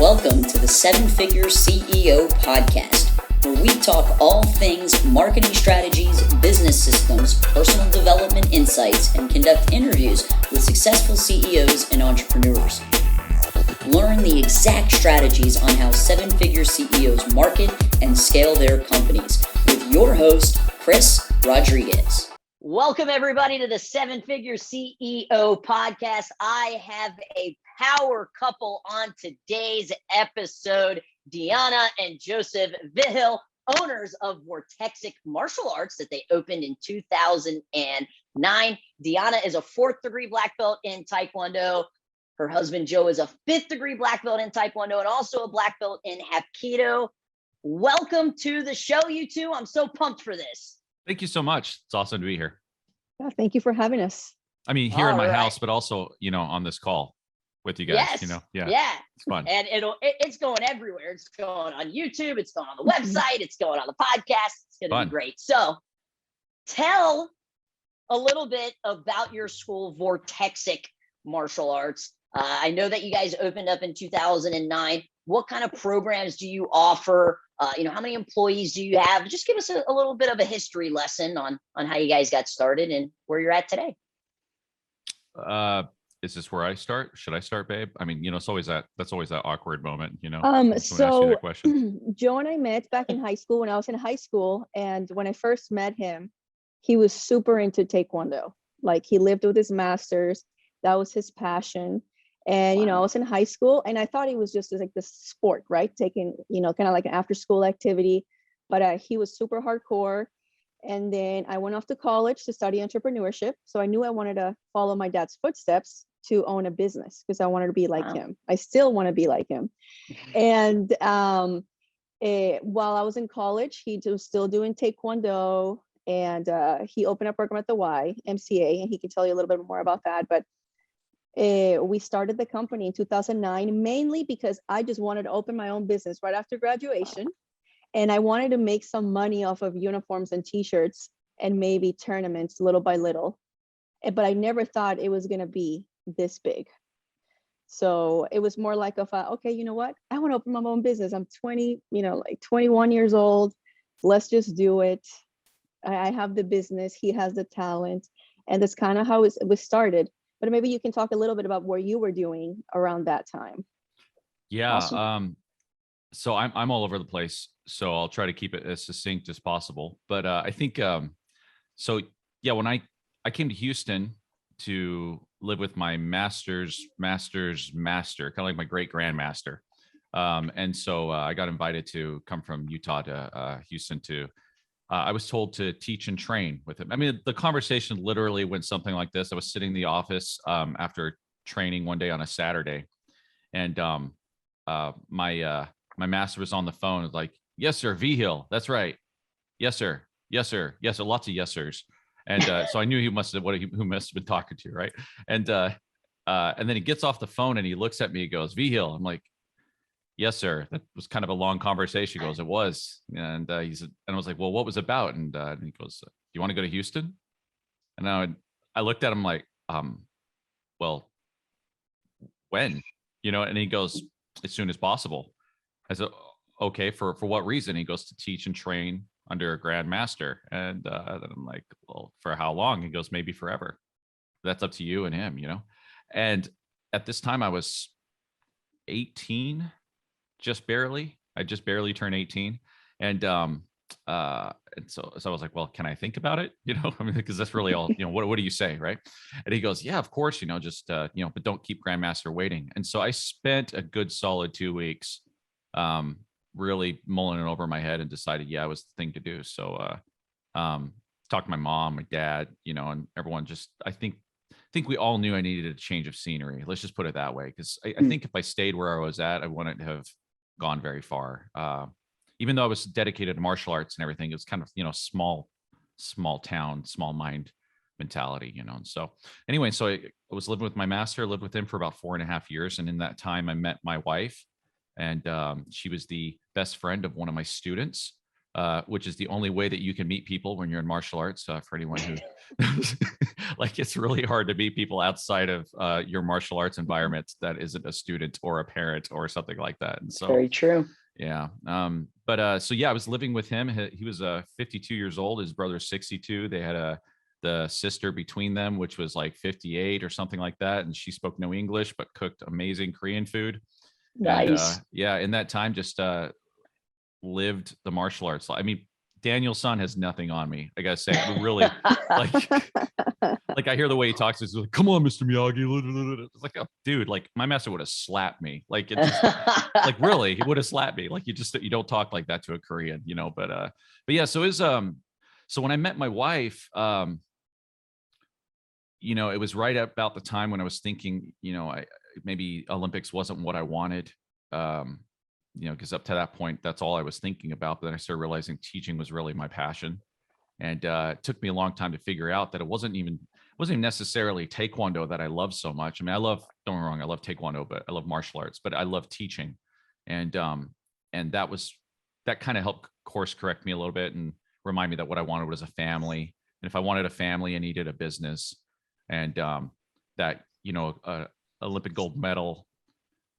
Welcome to the Seven Figure CEO podcast, where we talk all things marketing strategies, business systems, personal development insights, and conduct interviews with successful CEOs and entrepreneurs. Learn the exact strategies on how seven-figure CEOs market and scale their companies with your host, Chris Rodriguez. Welcome, everybody, to the Seven Figure CEO podcast. I have a power couple on today's episode, Deanna and Joseph Vigil, owners of Vortexic Martial Arts that they opened in 2009. Deanna is a 4th degree black belt in Taekwondo. Her husband, Joe, is a 5th degree black belt in Taekwondo and also a black belt in Hapkido. Welcome to the show, you two. I'm so pumped for this. Thank you so much. It's awesome to be here. Yeah, thank you for having us. I mean, here in my house, but also, on this call with you guys, yes. Yeah. It's fun. And it's going everywhere. It's going on YouTube. It's going on the website. It's going on the podcast. It's going to be great. So tell a little bit about your school, Vortexic Martial Arts. I know that you guys opened up in 2009. What kind of programs do you offer? How many employees do you have? Just give us a little bit of a history lesson on how you guys got started and where you're at today. Is this where I start? Should I start, babe? I mean, that's always that awkward moment, So Joe and I met back in high school when I was in high school. And when I first met him, he was super into Taekwondo. Like, he lived with his masters. That was his passion. And, I was in high school and I thought he was just like this sport, right? Taking, kind of like an after school activity, but he was super hardcore. And then I went off to college to study entrepreneurship. So I knew I wanted to follow my dad's footsteps to own a business because I wanted to be like him. I still want to be like him. And while I was in college, he was still doing Taekwondo, and he opened a program at the YMCA, and he can tell you a little bit more about that. But we started the company in 2009, mainly because I just wanted to open my own business right after graduation. And I wanted to make some money off of uniforms and t-shirts and maybe tournaments little by little. But I never thought it was going to be this big. So it was more like, okay, you know what? I want to open my own business. I'm 21 years old. Let's just do it. I have the business. He has the talent. And that's kind of how it was started. But maybe you can talk a little bit about what you were doing around that time. Yeah. Awesome. So I'm all over the place. So I'll try to keep it as succinct as possible. But I think, when I came to Houston to live with my master's master, kind of like my great grandmaster. And so I got invited to come from Utah to Houston I was told to teach and train with him. I mean, the conversation literally went something like this. I was sitting in the office after training one day on a Saturday, and my master was on the phone, like, "Yes, sir, Vigil. That's right. Yes, sir. Yes, sir. Yes, sir." Lots of yes, sirs. And so I knew who must have been talking to, right? And then he gets off the phone and he looks at me. He goes, "Vigil." I'm like, "Yes, sir." That was kind of a long conversation. He goes, "It was." And he said, and I was like, "Well, what was it about?" And he goes, "Do you want to go to Houston?" And I looked at him like, "Well, when?" And he goes, "As soon as possible." I said, "Okay, for what reason?" He goes, "To teach and train under a grandmaster." And then I'm like, "Well, for how long?" He goes, "Maybe forever. That's up to you and him, And at this time I was 18. I just barely turned 18. And so I was like, "Well, can I think about it?" I mean, because that's really all, what do you say? Right. And he goes, "Yeah, of course, just, but don't keep grandmaster waiting." And so I spent a good solid 2 weeks, really mulling it over in my head and decided, yeah, it was the thing to do. So, talked to my mom, my dad, and everyone. I think we all knew I needed a change of scenery. Let's just put it that way. Because I think if I stayed where I was at, I wouldn't have gone very far. Even though I was dedicated to martial arts and everything, it was kind of, small town, small mind mentality, And so anyway, so I was living with my master, lived with him for about 4.5 years. And in that time I met my wife, and she was the best friend of one of my students. which is the only way that you can meet people when you're in martial arts. For anyone who like, it's really hard to meet people outside of your martial arts environment that isn't a student or a parent or something like that. And so, very true. Yeah. So yeah, I was living with him. He was 52 years old. His brother's 62. They had the sister between them, which was like 58 or something like that. And she spoke no English, but cooked amazing Korean food. Nice. And, yeah. In that time, just lived the martial arts. I mean, Daniel's son has nothing on me. I gotta say, really, like I hear the way he talks. He's like, "Come on, Mr. Miyagi." It's like, oh, dude, like my master would have slapped me. Like, it just, like, really, he would have slapped me. Like, you don't talk like that to a Korean, you know. But yeah. So so when I met my wife, you know, it was right about the time when I was thinking, you know, maybe Olympics wasn't what I wanted. You know, because up to that point, that's all I was thinking about. But then I started realizing teaching was really my passion. And it took me a long time to figure out that it wasn't even necessarily Taekwondo that I love so much. I mean, don't get me wrong, I love Taekwondo, but I love martial arts, but I love teaching. And that kind of helped course correct me a little bit and remind me that what I wanted was a family. And if I wanted a family, I needed a business. And that, you know, Olympic gold medal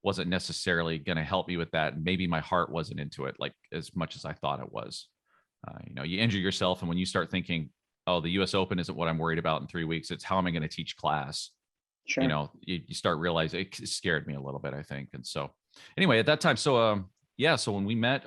wasn't necessarily going to help me with that. Maybe my heart wasn't into it like as much as I thought it was. You know, you injure yourself, and when you start thinking, "Oh, the U.S. Open isn't what I'm worried about in 3 weeks. It's how am I going to teach class?" Sure. You know, you start realizing it scared me a little bit, I think. And so, anyway, at that time, so yeah, so when we met,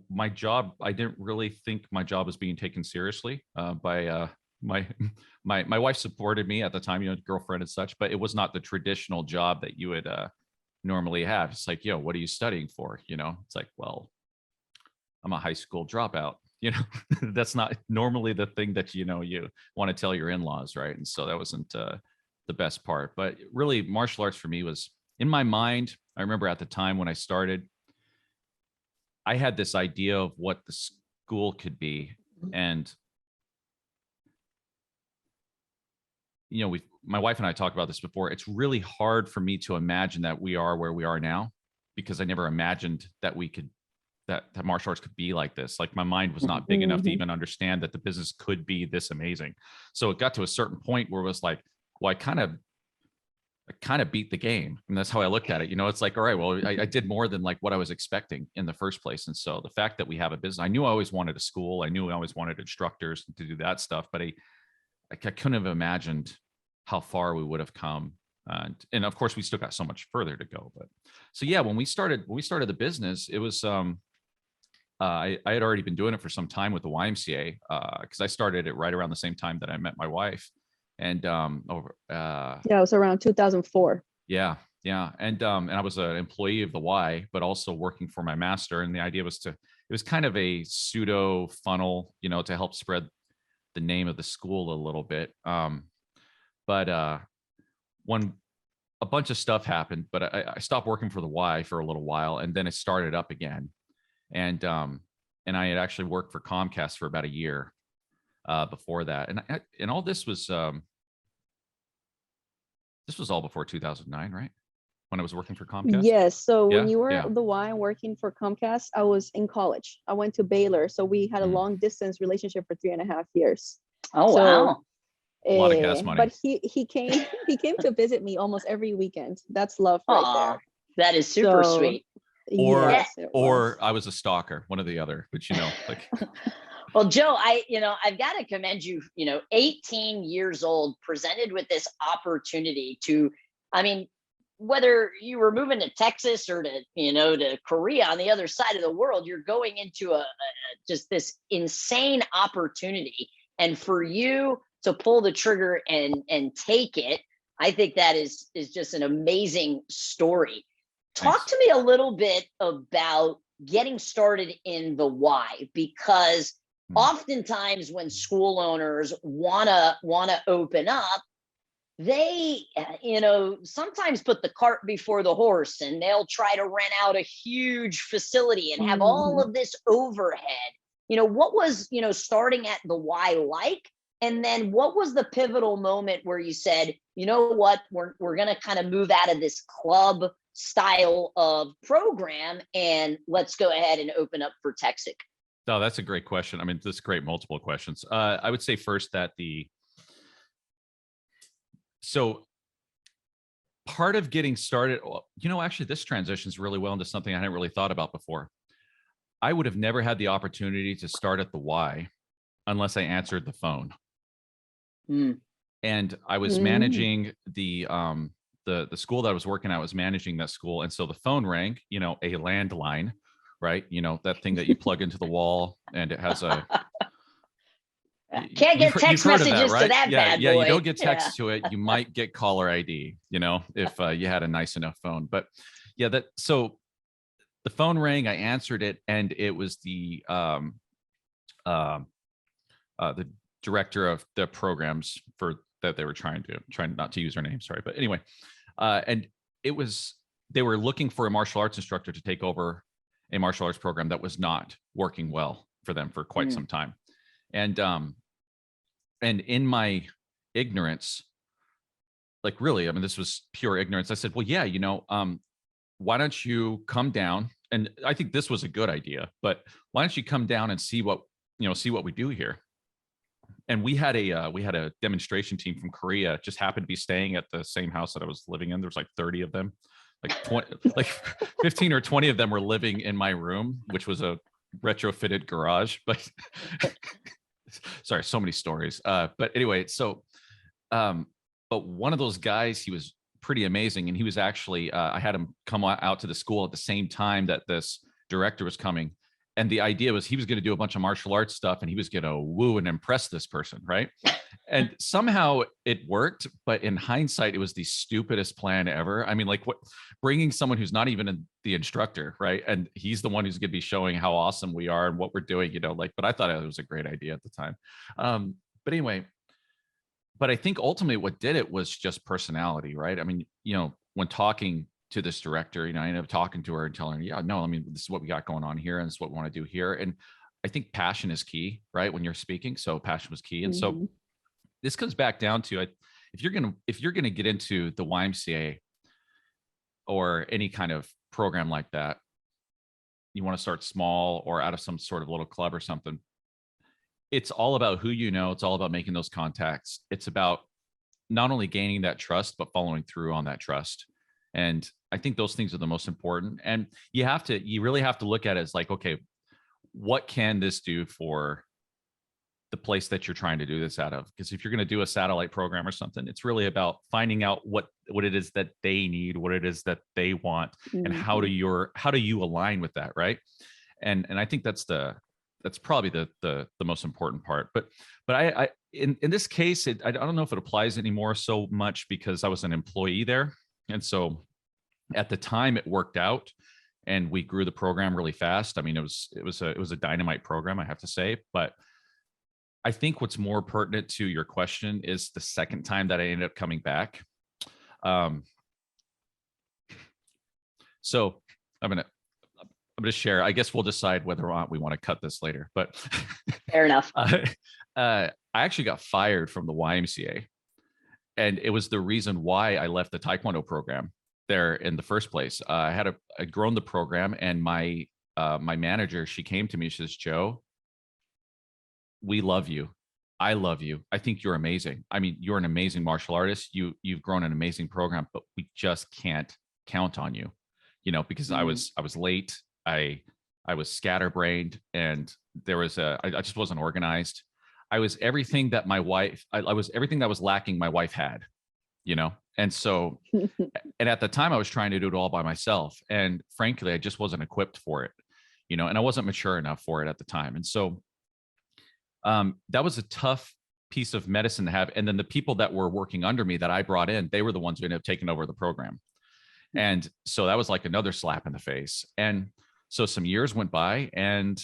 my job, I didn't really think my job was being taken seriously by my wife supported me at the time, you know, girlfriend and such, but it was not the traditional job that you would normally have. It's like, yo, what are you studying for? You know, it's like, well, I'm a high school dropout. You know, that's not normally the thing that, you know, you want to tell your in-laws, right? And so that wasn't the best part. But really, martial arts for me was in my mind. I remember at the time when I started, I had this idea of what the school could be. And you know, my wife and I talked about this before. It's really hard for me to imagine that we are where we are now, because I never imagined that that martial arts could be like this. Like my mind was not big enough to even understand that the business could be this amazing. So it got to a certain point where it was like, well, I kind of beat the game. And that's how I looked at it. You know, it's like, all right, well, I did more than like what I was expecting in the first place. And so the fact that we have a business, I knew I always wanted a school. I knew I always wanted instructors to do that stuff, but I couldn't have imagined how far we would have come. And of course we still got so much further to go. But so, yeah, when we started the business, it was, I had already been doing it for some time with the YMCA, because I started it right around the same time that I met my wife. And yeah, it was around 2004. Yeah. And I was an employee of the Y, but also working for my master. And the idea was it was kind of a pseudo funnel, you know, to help spread the name of the school a little bit. But when a bunch of stuff happened, but I stopped working for the Y for a little while, and then it started up again. And I had actually worked for Comcast for about a year before that. And all this was all before 2009, right? When I was working for Comcast? Yes. So when you were at the Y working for Comcast, I was in college. I went to Baylor. So we had a long distance relationship for 3.5 years. Oh, wow. A lot of gas money. But he came to visit me almost every weekend. That's love right there. That is super sweet. Or I was a stalker, one or the other, but you know, like. Well, Joe, I've got to commend you, 18 years old, presented with this opportunity to, I mean, whether you were moving to Texas or to Korea on the other side of the world, you're going into just this insane opportunity. And for you to pull the trigger and take it, I think that is just an amazing story. Talk to me a little bit about getting started in the Y, because oftentimes when school owners wanna open up, they sometimes put the cart before the horse, and they'll try to rent out a huge facility and have all of this overhead. What was starting at the Y like? And then what was the pivotal moment where you said, you know what, we're going to kind of move out of this club style of program? And let's go ahead and open up Vortexic. Oh, that's a great question. I mean, this is great, multiple questions. I would say first that so part of getting started, actually this transitions really well into something I hadn't really thought about before. I would have never had the opportunity to start at the Y unless I answered the phone. And I was managing the school that I was working at. I was managing that school. And so the phone rang, a landline, right? That thing that you plug into the wall and it has a, can't get text messages to that bad boy. Yeah, you don't get text to it. You might get caller ID, if you had a nice enough phone. But yeah, so the phone rang, I answered it, and it was the director of the programs that they were trying not to use her name, sorry. But anyway, and they were looking for a martial arts instructor to take over a martial arts program that was not working well for them for quite some time. And in my ignorance, like really, I mean, this was pure ignorance. I said, well, yeah, why don't you come down? And I think this was a good idea, but why don't you come down and see what we do here? And we had a demonstration team from Korea, just happened to be staying at the same house that I was living in. There was like 30 of them, like 20, like 15 or 20 of them were living in my room, which was a retrofitted garage, but sorry, so many stories. But anyway, so, but one of those guys, he was pretty amazing. And he was actually, I had him come out to the school at the same time that this director was coming. And the idea was he was going to do a bunch of martial arts stuff and he was going to woo and impress this person, right? And somehow it worked, but in hindsight, it was the stupidest plan ever. I mean, like bringing someone who's not even the instructor, right? And he's the one who's going to be showing how awesome we are and what we're doing, but I thought it was a great idea at the time. But anyway, but I think ultimately what did it was just personality, right? I mean, when talking to this director, I ended up talking to her and telling her, yeah, no, I mean, this is what we got going on here and this is what we want to do here. And I think passion is key, right? When you're speaking. So passion was key. And so this comes back down to if you're going to get into the YMCA or any kind of program like that, you want to start small or out of some sort of little club or something. It's all about who it's all about making those contacts. It's about not only gaining that trust, but following through on that trust. And I think those things are the most important. And you really have to look at it as like, okay, what can this do for the place that you're trying to do this out of? Because if you're going to do a satellite program or something, it's really about finding out what it is that they need, what it is that they want, and how do you align with that, right? And I think that's probably the most important part. But I in this case, I don't know if it applies anymore so much because I was an employee there, and so at the time it worked out, and we grew the program really fast. I mean, it was a dynamite program, I have to say. But I think what's more pertinent to your question is the second time that I ended up coming back. So I'm gonna share. I guess we'll decide whether or not we want to cut this later. But fair enough. I actually got fired from the YMCA, and it was the reason why I left the Taekwondo program there in the first place. I'd grown the program, and my manager, she came to me. She says, "Joe, we love you. I love you. I think you're amazing. I mean, you're an amazing martial artist. You've grown an amazing program, but we just can't count on you, because I was late. I was scatterbrained, and I just wasn't organized. I was everything that my wife, I was everything that was lacking my wife had, And so, and at the time I was trying to do it all by myself. And frankly, I just wasn't equipped for it, and I wasn't mature enough for it at the time. And so that was a tough piece of medicine to have. And then the people that were working under me that I brought in, they were the ones who ended up taking over the program. And so that was like another slap in the face. And so some years went by, and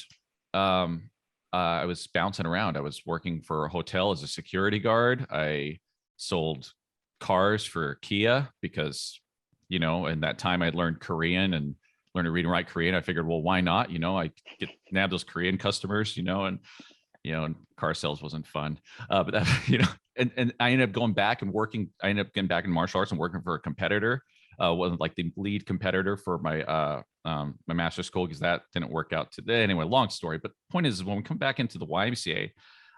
I was bouncing around. I was working for a hotel as a security guard. I sold cars for Kia because, in that time I'd learned Korean and learned to read and write Korean. I figured, well, why not? I get nab those Korean customers, and car sales wasn't fun. But that, and I ended up going back and working. I ended up getting back in martial arts and working for a competitor wasn't like the lead competitor for my my master's school, because that didn't work out today. Anyway, long story. But point is, when we come back into the YMCA,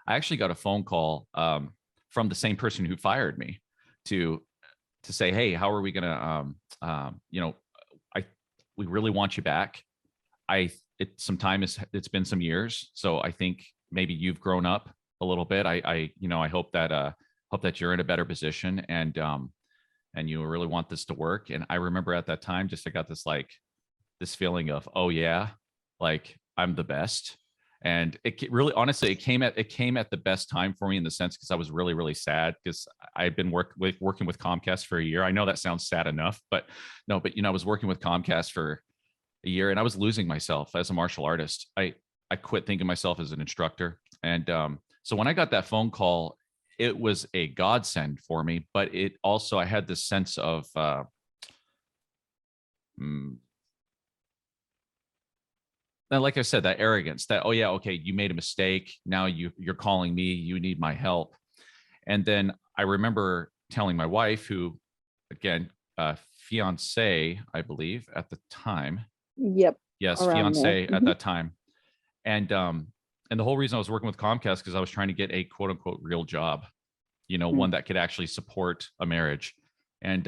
I actually got a phone call from the same person who fired me to say, hey, how are we gonna we really want you back. It's been some years, so I think maybe you've grown up a little bit. I hope that you're in a better position, and you really want this to work. And I remember at that time, I got this feeling of, oh yeah, like I'm the best. And it really, honestly, it came at the best time for me, in the sense, because I was really, really sad, because I had been working with Comcast for a year. I know that sounds sad enough, but no, but I was working with Comcast for a year, and I was losing myself as a martial artist. I quit thinking of myself as an instructor. And so when I got that phone call, it was a godsend for me, but it also, I had this sense of, like I said, that arrogance, that, oh yeah, okay, you made a mistake. Now you're calling me, you need my help. And then I remember telling my wife, who, again, fiance, I believe at the time. Yep. Yes, fiance at that time. And the whole reason I was working with Comcast, because I was trying to get a quote unquote real job, one that could actually support a marriage. And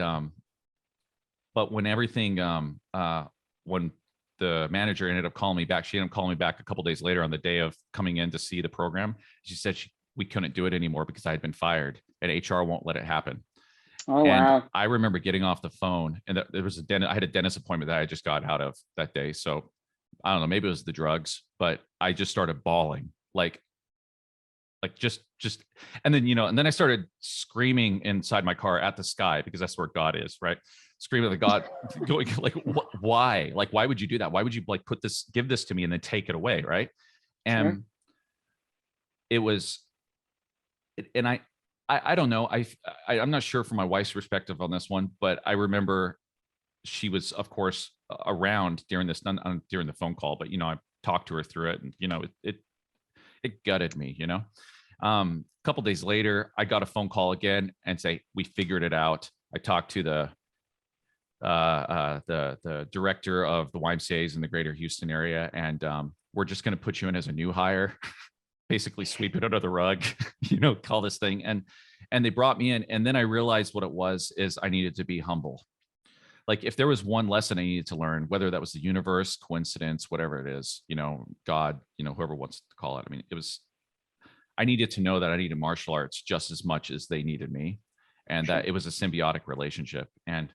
but when everything when the manager ended up calling me back, she ended up calling me back a couple of days later on the day of coming in to see the program. She said we couldn't do it anymore because I had been fired, and HR won't let it happen. Oh, and wow. I remember getting off the phone, and there was I had a dentist appointment that I just got out of that day. So I don't know, maybe it was the drugs, but I just started bawling, like just, and then, and then I started screaming inside my car at the sky, because that's where God is, right? Screaming at God, going like, why? Like, why would you do that? Why would you give this to me and then take it away, right? And Sure. It was, and I don't know. I'm not sure from my wife's perspective on this one, but I remember she was, of course, around during during the phone call, but I talked to her through it, and it gutted me. A couple days later, I got a phone call again and say, we figured it out. I talked to the director of the YMCA's in the greater Houston area, and we're just going to put you in as a new hire. Basically sweep it under the rug, call this thing. And they brought me in. And then I realized what it was is I needed to be humble. Like, if there was one lesson I needed to learn, whether that was the universe, coincidence, whatever it is, God, whoever wants to call it. I mean, I needed to know that I needed martial arts just as much as they needed me, and that it was a symbiotic relationship. And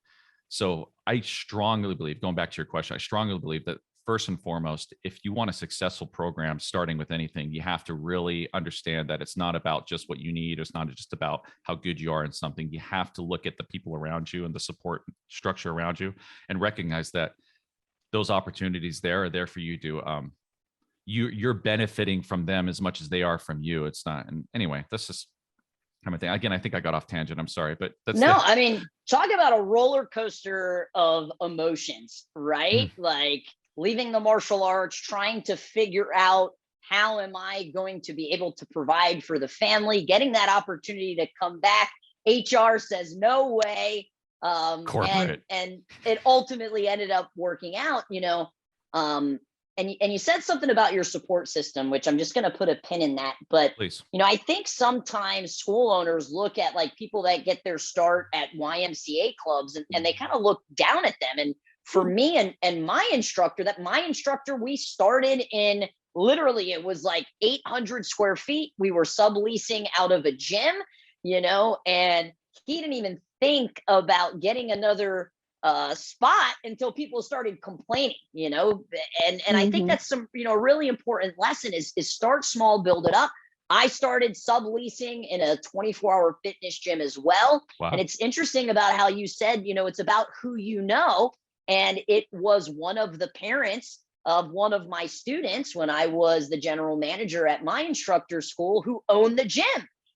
so I strongly believe, going back to your question, I strongly believe that first and foremost, if you want a successful program starting with anything, you have to really understand that it's not about just what you need. It's not just about how good you are in something. You have to look at the people around you and the support structure around you, and recognize that those opportunities are there for you to, you're benefiting from them as much as they are from you. It's not. And anyway, that's just kind of thing. Again, I think I got off tangent. I'm sorry, but that's I mean, talk about a roller coaster of emotions, right? Like, leaving the martial arts, trying to figure out, how am I going to be able to provide for the family, getting that opportunity to come back. HR says, no way. And it ultimately ended up working out, and you said something about your support system, which I'm just going to put a pin in that. But, please. I think sometimes school owners look at like people that get their start at YMCA clubs, and they kind of look down at them. And for me and my instructor, we started in, literally, it was like 800 square feet. We were subleasing out of a gym, and he didn't even think about getting another spot until people started complaining, and I think that's some, really important lesson is start small, build it up. I started subleasing in a 24-hour fitness gym as well. Wow. And it's interesting about how you said, it's about who you know. And it was one of the parents of one of my students when I was the general manager at my instructor school who owned the gym.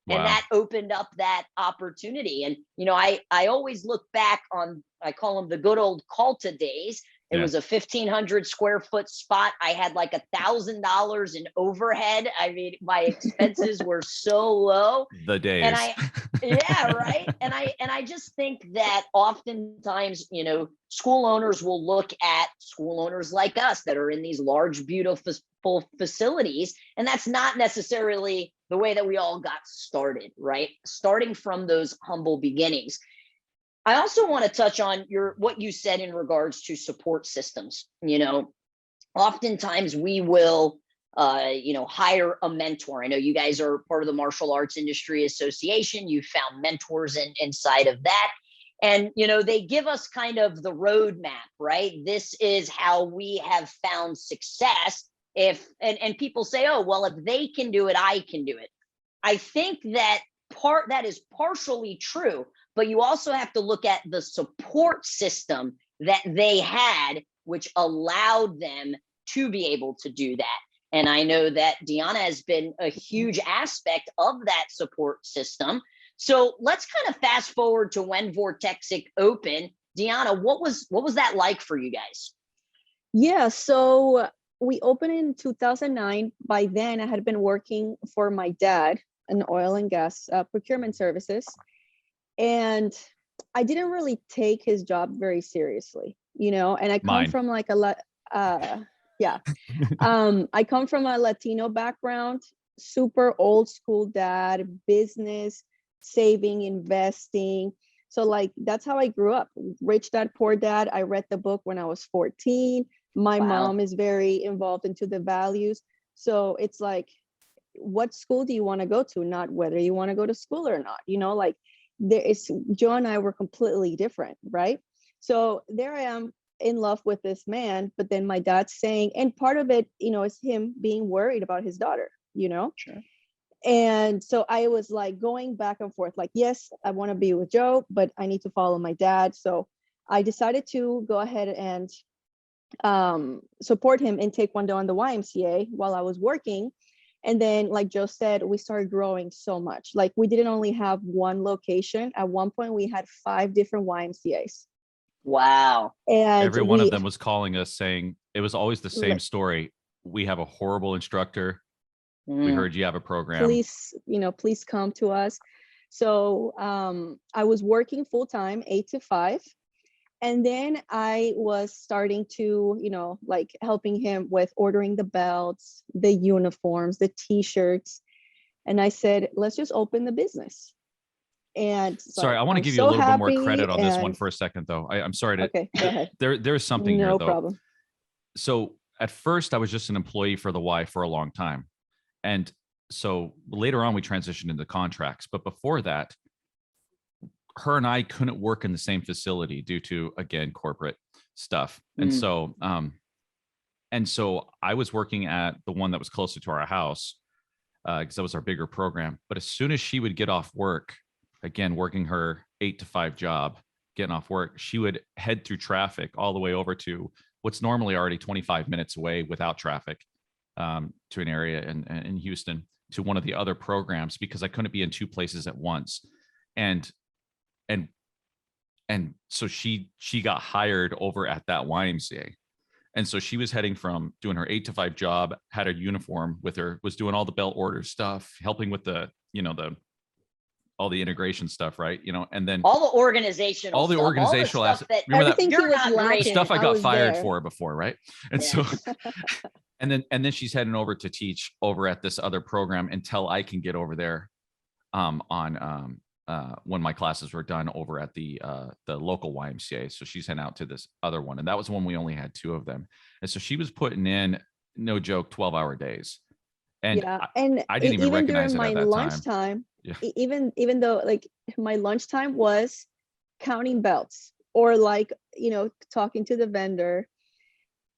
Wow. And that opened up that opportunity. And, I always look back on, I call them the good old Calta days, It was a 1,500 square foot spot. I had like $1,000 in overhead. I mean, my expenses were so low. The days. And yeah, right. And I just think that oftentimes, school owners will look at school owners like us that are in these large, beautiful facilities. And that's not necessarily the way that we all got started, right? Starting from those humble beginnings. I also want to touch on what you said in regards to support systems. Oftentimes we will, hire a mentor. I know you guys are part of the Martial Arts Industry Association. You found mentors inside of that. And, they give us kind of the roadmap, right? This is how we have found success. And people say, oh, well, if they can do it, I can do it. I think that is partially true. But you also have to look at the support system that they had, which allowed them to be able to do that. And I know that Deanna has been a huge aspect of that support system. So let's kind of fast forward to when Vortexic opened. Deanna, what was that like for you guys? Yeah, so we opened in 2009. By then, I had been working for my dad in oil and gas procurement services. And I didn't really take his job very seriously, and I come from like I come from a Latino background, super old school dad, business, saving, investing. So like, that's how I grew up. Rich Dad, Poor Dad. I read the book when I was 14. My mom is very involved into the values. So it's like, what school do you want to go to? Not whether you want to go to school or not, like, Joe and I were completely different, right? So there I am in love with this man, but then my dad's saying, and part of it, is him being worried about his daughter, Sure. And so I was like going back and forth, like, yes, I want to be with Joe, but I need to follow my dad. So I decided to go ahead and support him in Taekwondo and the YMCA while I was working. And then, like Joe said, we started growing so much. Like, we didn't only have one location. At one point, we had 5 different YMCAs. Wow. And every one of them was calling us saying, it was always the same story. We have a horrible instructor. We heard you have a program. Please come to us. So I was working full time, 8 to 5. And then I was starting to, like helping him with ordering the belts, the uniforms, the t-shirts. And I said, let's just open the business. And so sorry, I want to give you a little bit more credit on this one for a second, though. I'm sorry to. Okay, go ahead. There's something here, though. No problem. So at first, I was just an employee for the Y for a long time. And so later on, we transitioned into contracts. But before that, her and I couldn't work in the same facility due to, again, corporate stuff. And so I was working at the one that was closer to our house because that was our bigger program. But as soon as she would get off work, again, working her 8 to 5 job, getting off work, she would head through traffic all the way over to what's normally already 25 minutes away without traffic to an area in Houston to one of the other programs because I couldn't be in 2 places at once. And so she got hired over at that YMCA. And so she was heading from doing her 8 to 5 job, had a uniform with her, was doing all the belt order stuff, helping with the, all the integration stuff, right? And then all the organizational stuff, that remember that you're not great stuff I got fired there for before, right? And so and then she's heading over to teach over at this other program until I can get over there when my classes were done over at the local YMCA. So she's heading out to this other one. And that was when we only had 2 of them. And so she was putting in, no joke, 12-hour days. And I didn't even recognize it at that lunchtime. Yeah. Even though like my lunchtime was counting belts or like, talking to the vendor.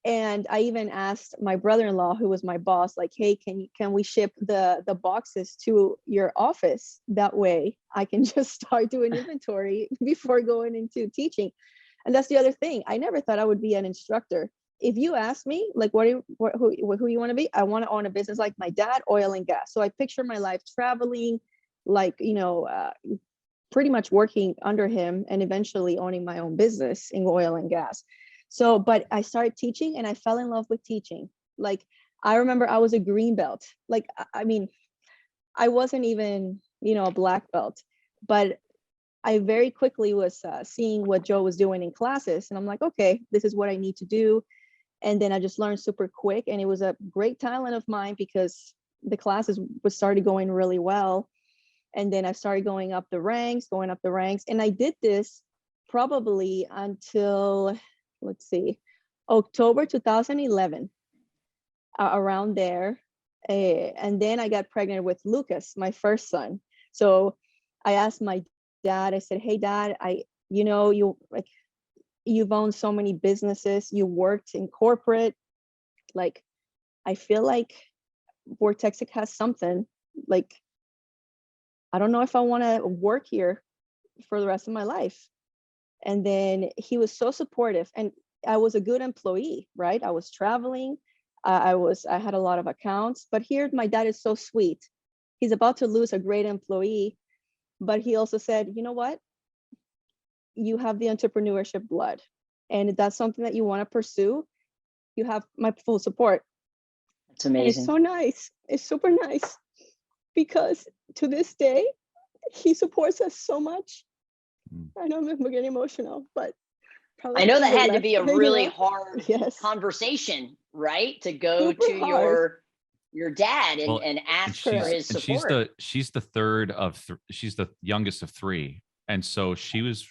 And I even asked my brother-in-law, who was my boss, like, hey, can we ship the boxes to your office? That way I can just start doing inventory before going into teaching. And that's the other thing. I never thought I would be an instructor. If you ask me, like, who you want to be? I want to own a business like my dad, oil and gas. So I picture my life traveling, like, pretty much working under him and eventually owning my own business in oil and gas. So, but I started teaching and I fell in love with teaching. Like, I remember I was a green belt. Like, I mean, I wasn't even, a black belt, but I very quickly was seeing what Joe was doing in classes. And I'm like, okay, this is what I need to do. And then I just learned super quick. And it was a great talent of mine because the classes started going really well. And then I started going up the ranks. And I did this probably until, let's see, October 2011, around there. And then I got pregnant with Lucas, my first son. So I asked my dad, I said, hey, Dad, you've owned so many businesses, you worked in corporate. Like, I feel like Vortexic has something. Like, I don't know if I want to work here for the rest of my life. And then he was so supportive, and I was a good employee, right? I was traveling. I had a lot of accounts, but here my dad is so sweet. He's about to lose a great employee, but he also said, you know what? You have the entrepreneurship blood, and if that's something that you want to pursue, you have my full support. It's amazing. And it's so nice. It's super nice because to this day, he supports us so much. I know I'm getting emotional, but I know that had to be a really hard conversation, right? To go super to hard. your dad and ask for his support. She's the third of she's the youngest of three, and so she was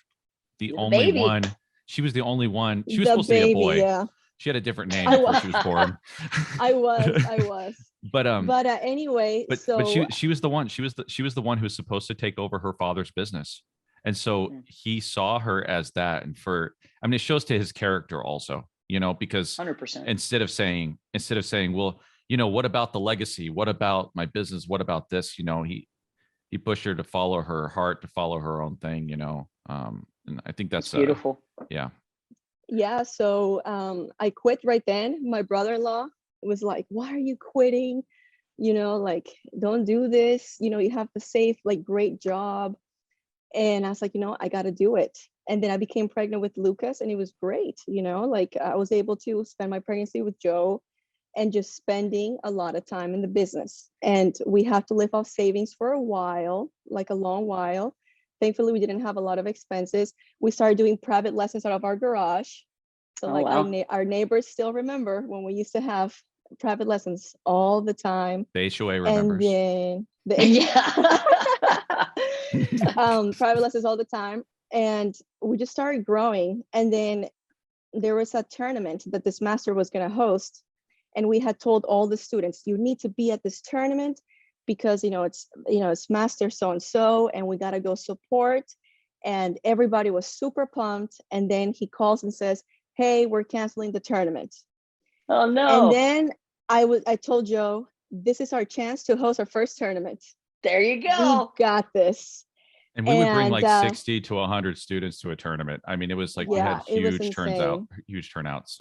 the only one. She was the only one. She was supposed to be a boy. Yeah. She had a different name before she was born. I was. But anyway, but she was the one. She was the one who was supposed to take over her father's business. And so he saw her as that. And it shows to his character also, because 100%. instead of saying, well, what about the legacy? What about my business? What about this? He pushed her to follow her heart, to follow her own thing, and I think that's beautiful. Yeah. Yeah. So I quit right then. My brother-in-law was like, why are you quitting? Like, don't do this. You have the safe, like, great job. And I was like, I got to do it. And then I became pregnant with Lucas, and it was great. Like, I was able to spend my pregnancy with Joe and just spending a lot of time in the business. And we have to live off savings for a while, like a long while. Thankfully, we didn't have a lot of expenses. We started doing private lessons out of our garage. So our neighbors still remember when we used to have private lessons all the time. The HOA remembers. And then private lessons all the time. And we just started growing. And then there was a tournament that this master was going to host. And we had told all the students, you need to be at this tournament because, it's master so-and-so, and we got to go support. And everybody was super pumped. And then he calls and says, hey, we're canceling the tournament. Oh, no. And then I told Joe, this is our chance to host our first tournament. There you go. We got this. And we would bring like 60 to 100 students to a tournament. I mean, it was like we had huge turnouts.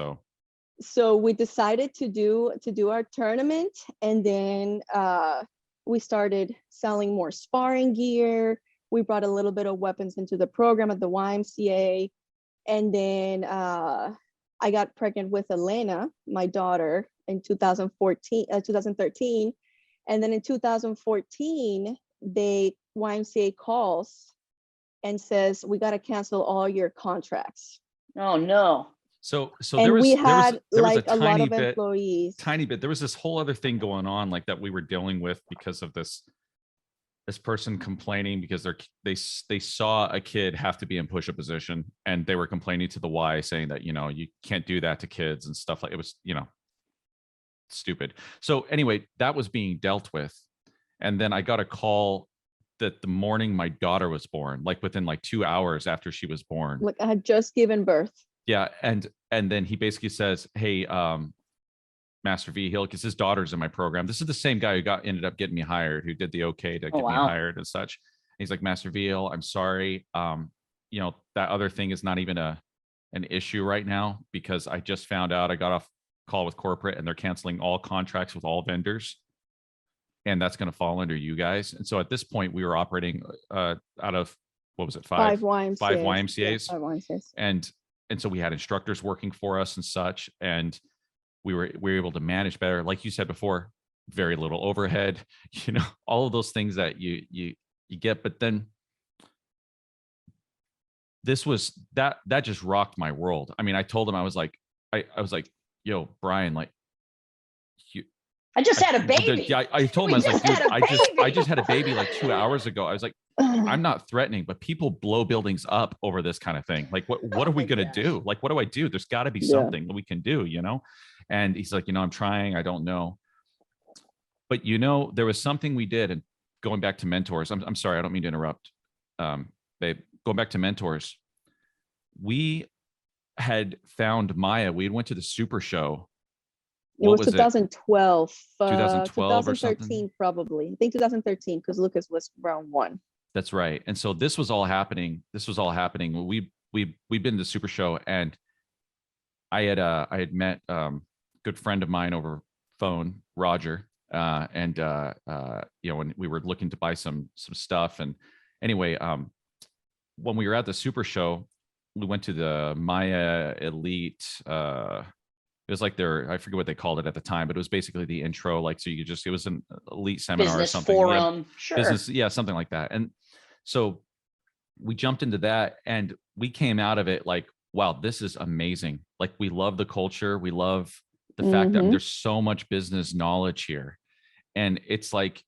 So we decided to do our tournament, and then we started selling more sparring gear. We brought a little bit of weapons into the program at the YMCA. And then I got pregnant with Elena, my daughter, in 2013. And then in 2014, the YMCA calls and says, we got to cancel all your contracts. Oh, no. So there was a lot of employees. Tiny bit. There was this whole other thing going on like that we were dealing with because of this person complaining because they saw a kid have to be in push-up position, and they were complaining to the Y saying that, you can't do that to kids and stuff like it was, stupid. So anyway, that was being dealt with. And then I got a call that the morning my daughter was born, like within like 2 hours after she was born. Like, I had just given birth. Yeah. And then he basically says, hey, Master Vigil, because his daughter's in my program. This is the same guy who ended up getting me hired, who did the okay to get me hired and such. And he's like, Master Vigil, I'm sorry. That other thing is not even an issue right now, because I just found out, I got off call with corporate and they're canceling all contracts with all vendors. And that's going to fall under you guys. And so at this point we were operating out of, what was it? Five YMCAs. Yeah, 5 YMCAs. And so we had instructors working for us and such, and we were able to manage better. Like you said before, very little overhead, all of those things that you get. But then that just rocked my world. I mean, I told him, I was like, yo, Brian, like, I just had a baby. I told him, I was like, dude, I just had a baby like 2 hours ago. I was like, I'm not threatening, but people blow buildings up over this kind of thing. Like, what are we going to do? Like, what do I do? There's got to be something that we can do, And he's like, I'm trying. I don't know. But, there was something we did. And going back to mentors, I'm sorry, I don't mean to interrupt, babe. Going back to mentors, we had found MAIA. We went to the Super Show. It was 2012. 2012 or 2013, probably. I think 2013, because Lucas was round 1. That's right. And so this was all happening. We've been to the Super Show, and I had met good friend of mine over phone, Roger, and when we were looking to buy some stuff. And anyway, when we were at the Super Show, we went to the MAIA Elite. It was like I forget what they called it at the time, but it was basically the intro. Like, so it was an elite seminar business or something. Forum, sure. Business, something like that. And so we jumped into that, and we came out of it like, wow, this is amazing. Like, we love the culture. We love the fact that there's so much business knowledge here. And it's like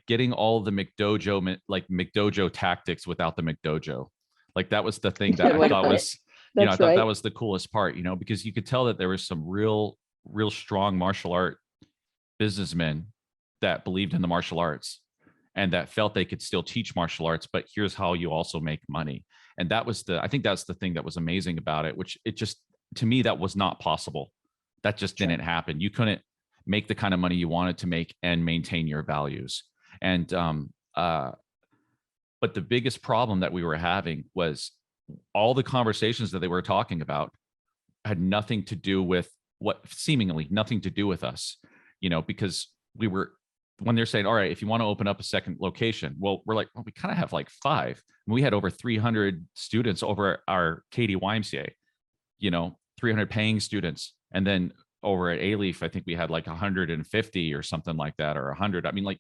getting all the McDojo tactics without the McDojo. Like, that was the thing that I thought was, I thought that was the coolest part, because you could tell that there was some real strong martial art businessmen that believed in the martial arts and that felt they could still teach martial arts, but here's how you also make money. And I think that's the thing that was amazing about it, which it just, to me, that was not possible. That just didn't happen. You couldn't make the kind of money you wanted to make and maintain your values. And, but the biggest problem that we were having was all the conversations that they were talking about had nothing to do with nothing to do with us, because when they're saying, all right, if you want to open up a second location, well, we're like, well, we kind of have like 5. And we had over 300 students over our Katy YMCA, 300 paying students. And then over at A-Leaf, I think we had like 150 or something like that, or 100. I mean, like,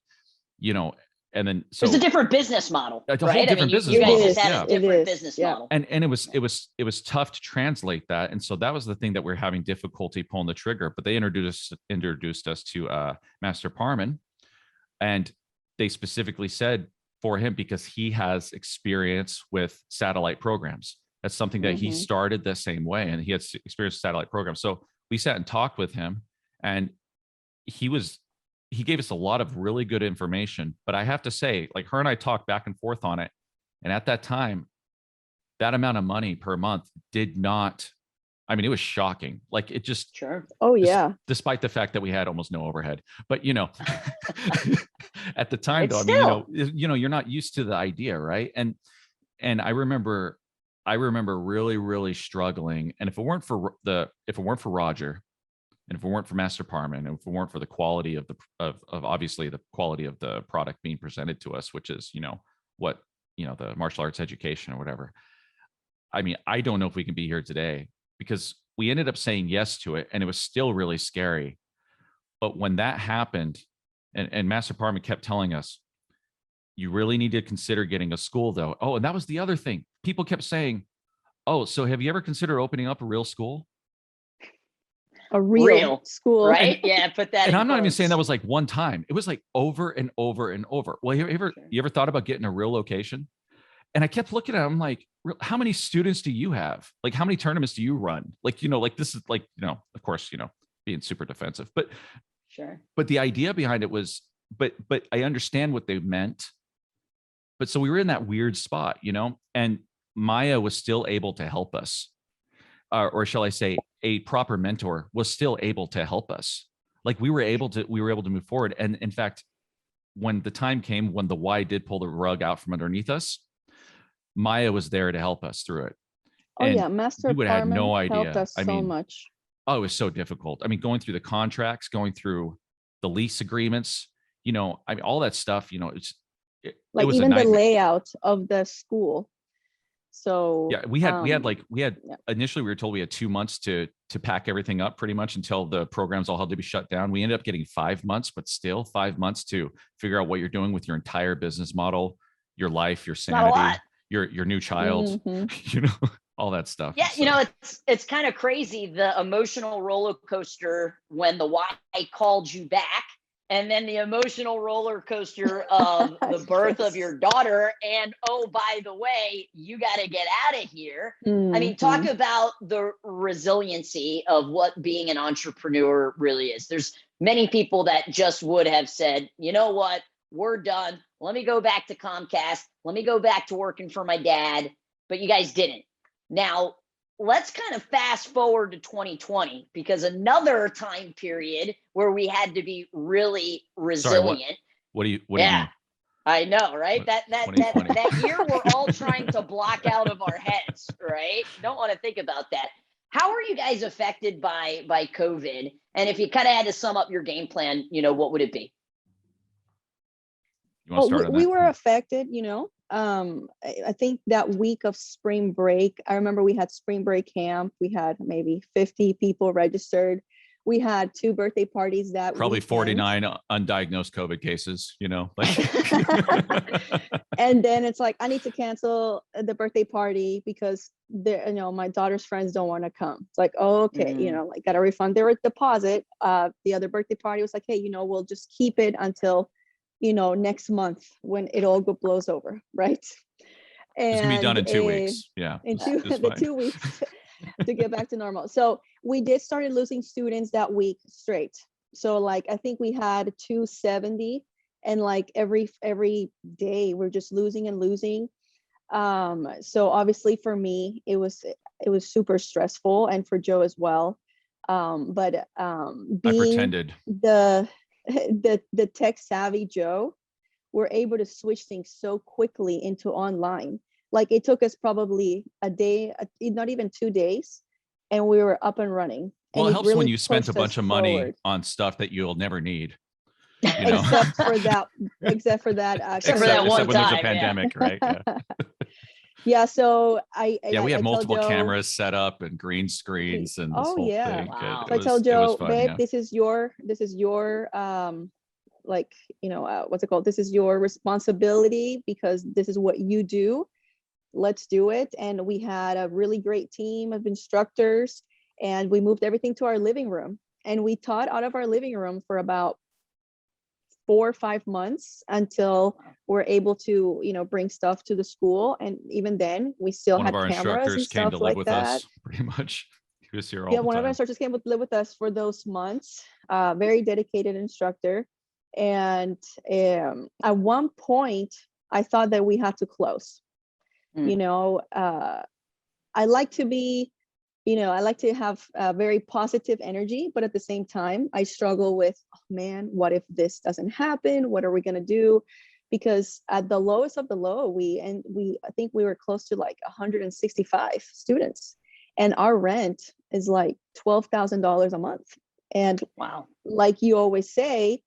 and then so it's a different business model, right? Whole different business you model. guys just had a different business model. And it was tough to translate that. And so that was the thing that we're having difficulty pulling the trigger. But they introduced us to Master Parman, and they specifically said for him, because he has experience with satellite programs. That's something that he started the same way, and he had experience with satellite programs. So we sat and talked with him, and he gave us a lot of really good information. But I have to say, like, her and I talked back and forth on it. And at that time, that amount of money per month it was shocking. Like, it just, sure. Oh yeah. Despite the fact that we had almost no overhead, but at the time It's though, you're not used to the idea. Right. And I remember really, really struggling. And if it weren't for Roger, and if it weren't for Master Parman, and if it weren't for the quality of obviously the quality of the product being presented to us, which is, the martial arts education or whatever. I mean, I don't know if we can be here today, because we ended up saying yes to it, and it was still really scary. But when that happened, and Master Parman kept telling us, you really need to consider getting a school though. Oh, and that was the other thing. People kept saying, oh, so have you ever considered opening up a real school? A real school, right? Put that. And I'm not even saying that was like one time. It was like over and over and over. Well, you ever thought about getting a real location? And I kept looking at it. I'm like, how many students do you have? Like, how many tournaments do you run? Like, this is like, of course, being super defensive, but sure. But the idea behind it was, but I understand what they meant. But so we were in that weird spot, and MAIA was still able to help us. Or shall I say, a proper mentor was still able to help us. Like, we were able to move forward. And in fact, when the time came, when the Y did pull the rug out from underneath us, MAIA was there to help us through it. Oh yeah, Master Parman had no idea. Helped us so much. Oh, it was so difficult. I mean, going through the contracts, going through the lease agreements, all that stuff, it like was even the layout of the school. So yeah, we had yeah. initially we were told we had 2 months to pack everything up pretty much until the programs all had to be shut down. We ended up getting 5 months, but still 5 months to figure out what you're doing with your entire business model, your life, your sanity, your new child, you know, all that stuff. Yeah, so. you know, it's kind of crazy, the emotional roller coaster when the wife called you back, and then the emotional roller coaster of the birth of your daughter, and oh, by the way, you got to get out of here. I mean, talk about the resiliency of what being an entrepreneur really is. There's many people that just would have said, you know what, we're done. Let me go back to Comcast. Let me go back to working for my dad. But you guys didn't. Now, let's kind of fast forward to 2020, because another time period where we had to be really resilient. Sorry, what do you mean? I know, right? That year we're all trying to block out of our heads, right? Don't want to think about that. How are you guys affected by COVID? And if you kind of had to sum up your game plan, you know, what would it be? You want to start on that? We were affected, you know. I think that week of spring break, I remember we had spring break camp. We had maybe 50 people registered. We had 2 birthday parties that probably weekend. 49 undiagnosed COVID cases, you know, like. And then it's like, I need to cancel the birthday party because you know, my daughter's friends don't want to come. It's like, oh, okay, you know, like, got to refund their deposit. The other birthday party was like, hey, you know, we'll just keep it until, you know, next month when it all blows over, right? And it's gonna be done in 2 weeks. Yeah, in 2 weeks to get back to normal. So we started losing students that week straight. So like, I think we had 270, and like every day we're just losing and losing. So obviously for me, it was super stressful, and for Joe as well. But being I pretended the tech savvy Joe, we're able to switch things so quickly into online. Like, it took us probably a day, not even 2 days, and we were up and running. Well, and it helps really when you spent a bunch of money forward. on stuff that you'll never need. You know? except for that except for that one except when time, there's a pandemic, right? Yeah. Yeah, so we had multiple Joe, cameras set up and green screens and this whole thing. Wow. So I tell Joe, fun, babe, yeah. this is your like, you know, what's it called? This is your responsibility because this is what you do. Let's do it. And we had a really great team of instructors, and we moved everything to our living room, and we taught out of our living room for about 4 or 5 months until we're able to, you know, bring stuff to the school. And even then we still One had of our cameras and instructors came stuff to live like with that. us pretty much. He was here all Yeah, the one time. of our instructors came to live with us for those months. Very dedicated instructor. And at one point I thought that we had to close. You know, I like to be, you know, I like to have a very positive energy, but at the same time, I struggle with, oh man, what if this doesn't happen? What are we going to do? Because at the lowest of the low, I think we were close to like 165 students, and our rent is like $12,000 a month. And wow, like you always say,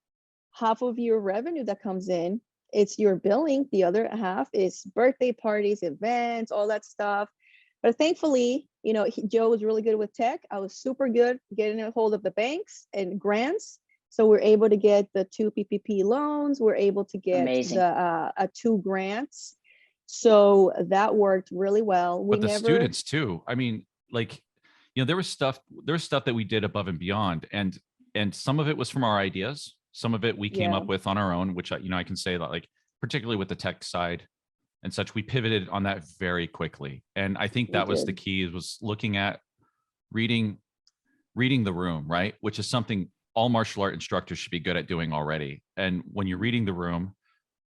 half of your revenue that comes in, it's your billing. The other half is birthday parties, events, all that stuff. But thankfully, you know, Joe was really good with tech. I was super good getting a hold of the banks and grants. So we're able to get the 2 PPP loans. We're able to get the 2 grants. So that worked really well. But the students too. I mean, like, you know, there was stuff that we did above and beyond, and some of it was from our ideas. Some of it we came up with on our own, which, you know, I can say that, like, particularly with the tech side and such, we pivoted on that very quickly. And I think that was the key, was looking at reading the room, right? Which is something all martial art instructors should be good at doing already. And when you're reading the room,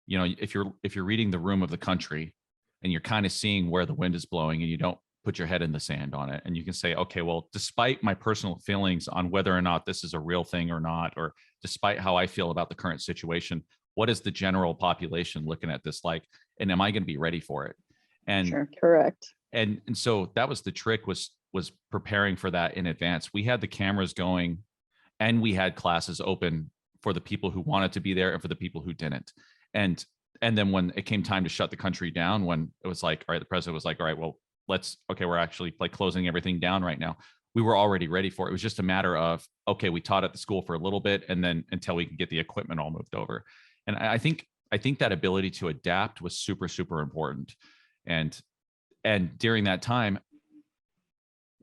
you know, if you're reading the room of the country and you're kind of seeing where the wind is blowing, and you don't put your head in the sand on it, and you can say, okay, well, despite my personal feelings on whether or not this is a real thing or not, or despite how I feel about the current situation, what is the general population looking at this like, and am I going to be ready for it? And sure, correct. And so that was the trick, was preparing for that in advance. We had the cameras going, and we had classes open for the people who wanted to be there and for the people who didn't. And and then when it came time to shut the country down, when it was like, all right, the president was like, all right, well, we're actually like closing everything down right now. We were already ready for it. It was just a matter of, okay, we taught at the school for a little bit, and then until we can get the equipment all moved over. And I think that ability to adapt was super, super important. And during that time,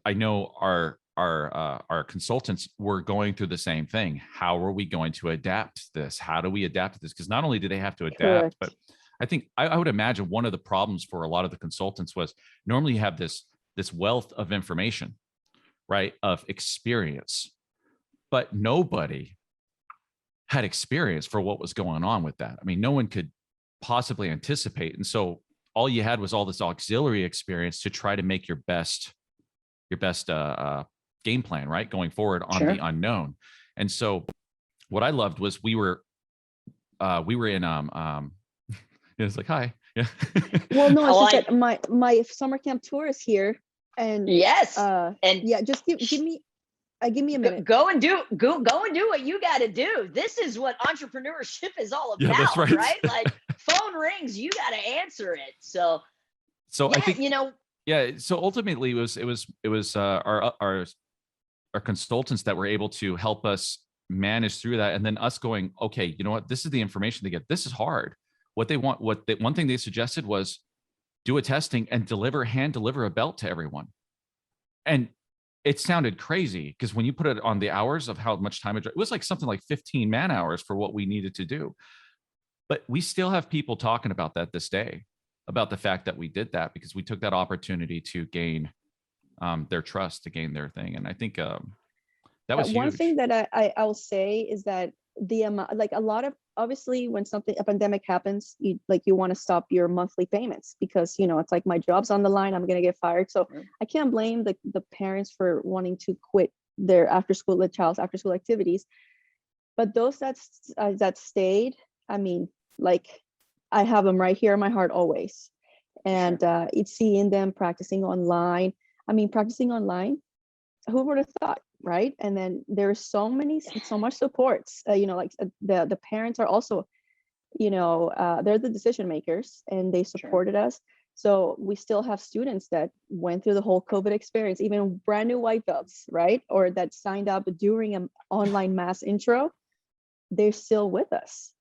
I know our consultants were going through the same thing. How are we going to adapt this? How do we adapt this? Because not only do they have to adapt, Correct. but I think I would imagine one of the problems for a lot of the consultants was normally you have this wealth of information, right? Of experience, but nobody had experience for what was going on with that. I mean, no one could possibly anticipate. And so all you had was all this auxiliary experience to try to make your best game plan, right? Going forward on the unknown. And so what I loved was we were in, it was like, hi. Yeah. Well, no, it's just that my summer camp tour is here. And yes. And yeah, just give me a minute. Go and do what you got to do. This is what entrepreneurship is all about, that's right. Right? Like phone rings, you got to answer it. So yeah, I think, yeah. So ultimately it was our consultants that were able to help us manage through that. And then us going, okay, you know what, this is the information they get. This is hard. One thing they suggested was do a testing and hand deliver a belt to everyone. And it sounded crazy because when you put it on the hours of how much time it was like something like 15 man hours for what we needed to do. But we still have people talking about that this day, about the fact that we did that because we took that opportunity to gain their trust, to gain their thing. And I think that was one huge. thing that I'll say is that the amount, like a lot of, obviously when a pandemic happens, you want to stop your monthly payments because, it's like my job's on the line, I'm going to get fired. So I can't blame the parents for wanting to quit their child's after school activities. But those that stayed, I mean, like I have them right here in my heart always. And it's seeing them practicing online. I mean, practicing online, who would have thought? Right. And then there's so much supports, like the parents are also, they're the decision makers and they supported us. So we still have students that went through the whole COVID experience, even brand new white belts, right? Or that signed up during an online mass intro. They're still with us.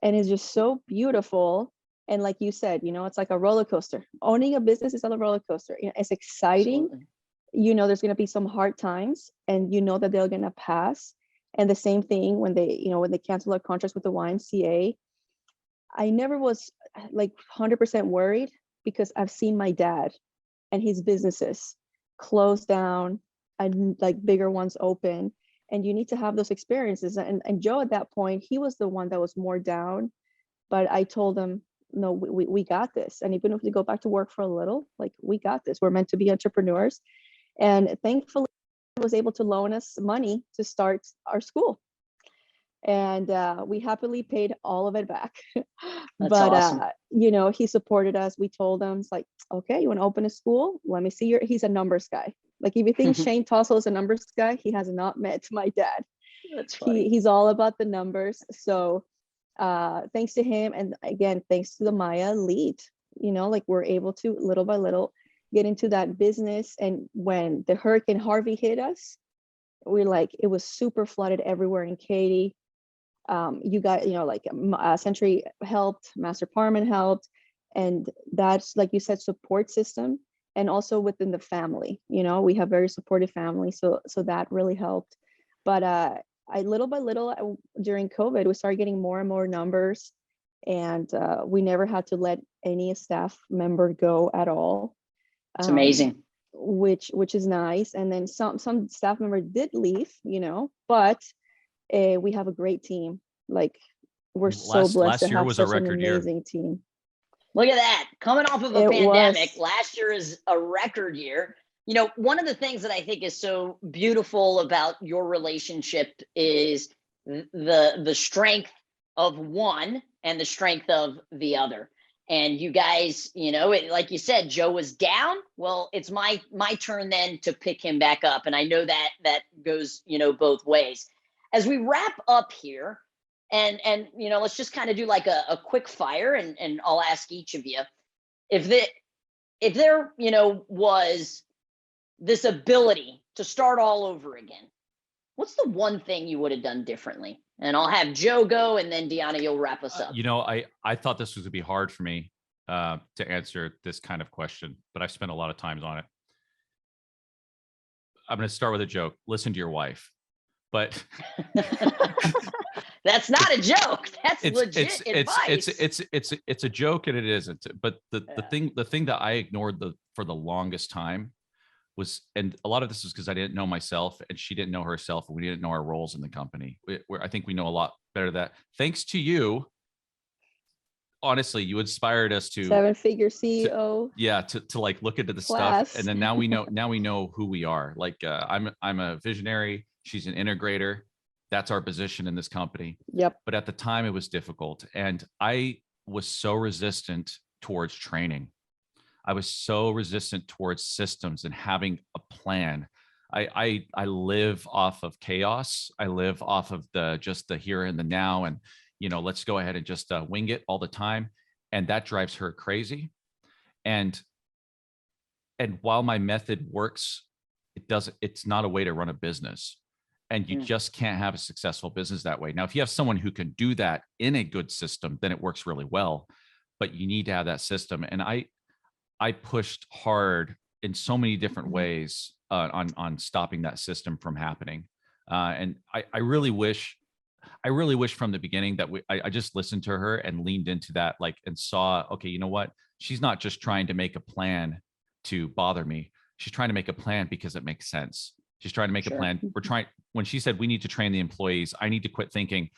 And it's just so beautiful. And like you said, it's like a roller coaster. Owning a business is a roller coaster. It's exciting. Absolutely. There's going to be some hard times and that they're going to pass. And the same thing when they cancel our contracts with the YMCA, I never was like 100% worried because I've seen my dad and his businesses close down and like bigger ones open. And you need to have those experiences. And Joe at that point, he was the one that was more down, but I told him, no, we got this. And even if we go back to work for a little, like we got this, we're meant to be entrepreneurs. And thankfully, he was able to loan us money to start our school. And we happily paid all of it back. That's awesome. He supported us. We told him, it's like, okay, you want to open a school? Let me see he's a numbers guy. Like if you think Shane Tossell is a numbers guy, he has not met my dad. That's funny. He's all about the numbers. So thanks to him. And again, thanks to the MAIA lead, like we're able to little by little get into that business. And when the Hurricane Harvey hit us, it was super flooded everywhere in Katy. You got, Century helped, Master Parman helped. And that's, like you said, support system. And also within the family, we have very supportive family. So that really helped. But little by little during COVID, we started getting more and more numbers. And we never had to let any staff member go at all. It's amazing. Which is nice. And then some staff members did leave, but we have a great team. Like we're so blessed to have such an amazing team. Look at that. Coming off of a pandemic, last year is a record year. One of the things that I think is so beautiful about your relationship is the strength of one and the strength of the other. And you guys, like you said, Joe was down. Well, it's my turn then to pick him back up. And I know that goes, both ways. As we wrap up here, And let's just kind of do like a quick fire, and I'll ask each of you if there was this ability to start all over again, what's the one thing you would have done differently? And I'll have Joe go, and then Deanna, you'll wrap us up. I thought this was gonna be hard for me to answer this kind of question, but I've spent a lot of times on it. I'm going to start with a joke. Listen to your wife. But that's not a joke. That's legit advice. It's a joke, and it isn't. But the thing that I ignored for the longest time was, and a lot of this is because I didn't know myself and she didn't know herself, and we didn't know our roles in the company. I think we know a lot better that thanks to you. Honestly, you inspired us to 7-figure CEO. To like look into the class. stuff, and then now we know who we are. Like I'm a visionary. She's an integrator. That's our position in this company. Yep. But at the time, it was difficult, and I was so resistant towards training. I was so resistant towards systems and having a plan. I live off of chaos. I live off of just the here and the now, and let's go ahead and just wing it all the time. And that drives her crazy. And while my method works, it's not a way to run a business. And you just can't have a successful business that way. Now, if you have someone who can do that in a good system, then it works really well, but you need to have that system. And I pushed hard in so many different ways on stopping that system from happening. And I really wish from the beginning that I just listened to her and leaned into that, and saw, okay, you know what? She's not just trying to make a plan to bother me. She's trying to make a plan because it makes sense. She's trying to make a plan. When she said we need to train the employees, I need to quit thinking,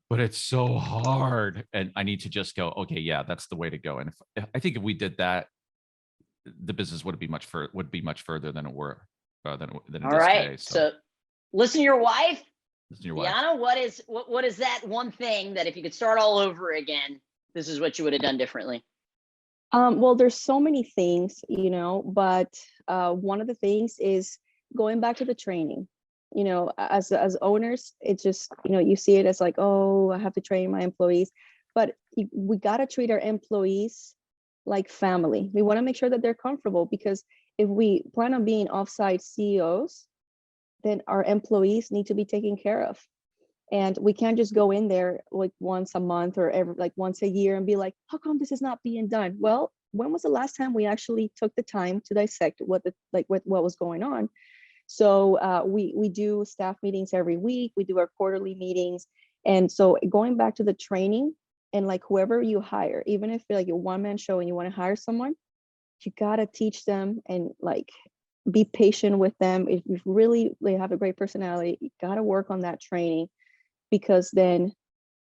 but it's so hard. And I need to just go, okay, yeah, that's the way to go. And I think if we did that, the business would be much further than it were than it is today. So listen to your wife. Deanna, what is that one thing that if you could start all over again, this is what you would have done differently? Well, there's so many things, but one of the things is going back to the training. As owners, it's just, you see it as like, oh, I have to train my employees, but we got to treat our employees like family. We want to make sure that they're comfortable, because if we plan on being offsite CEOs, then our employees need to be taken care of. And we can't just go in there like once a month or once a year and be like, how come this is not being done? Well, when was the last time we actually took the time to dissect what was going on? So we do staff meetings every week. We do our quarterly meetings. And so going back to the training, and whoever you hire, even if you're a one-man show and you want to hire someone, you got to teach them and be patient with them. If you really have a great personality, you got to work on that training, because then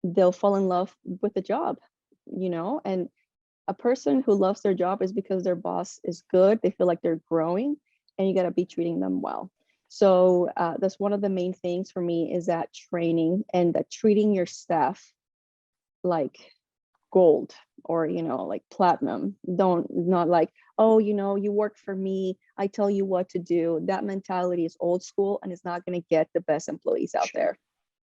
they'll fall in love with the job, and a person who loves their job is because their boss is good. They feel like they're growing, and you got to be treating them well. So that's one of the main things for me, is that training and that treating your staff like gold, or platinum. Not like, oh, you work for me, I tell you what to do. That mentality is old school, and it's not going to get the best employees out there.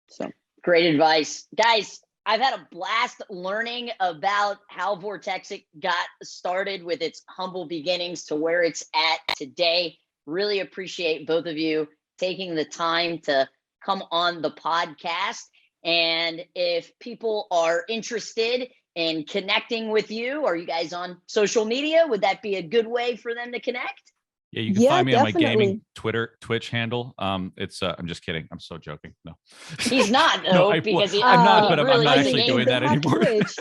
So great advice, guys. I've had a blast learning about how Vortexic got started with its humble beginnings to where it's at today. Really appreciate both of you taking the time to come on the podcast. And if people are interested in connecting with you, are you guys on social media? Would that be a good way for them to connect? Yeah, you can find me on my gaming Twitch handle. It's I'm just kidding. I'm so joking. No, he's not though, because I'm not, but I'm not actually doing that anymore. Twitch.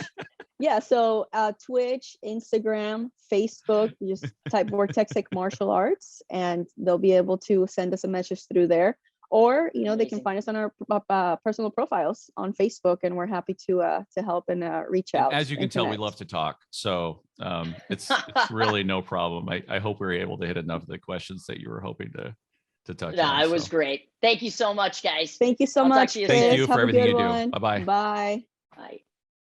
Yeah, so Twitch, Instagram, Facebook, you just type Vortexic Martial Arts, and they'll be able to send us a message through there. Or, they can find us on our personal profiles on Facebook, and we're happy to help and reach out. As you can tell, we love to talk. So it's really no problem. I hope we were able to hit enough of the questions that you were hoping to touch on. It was great. Thank you so much, guys. Thank you so much. Thank you for everything you do. Bye-bye. Bye. Bye.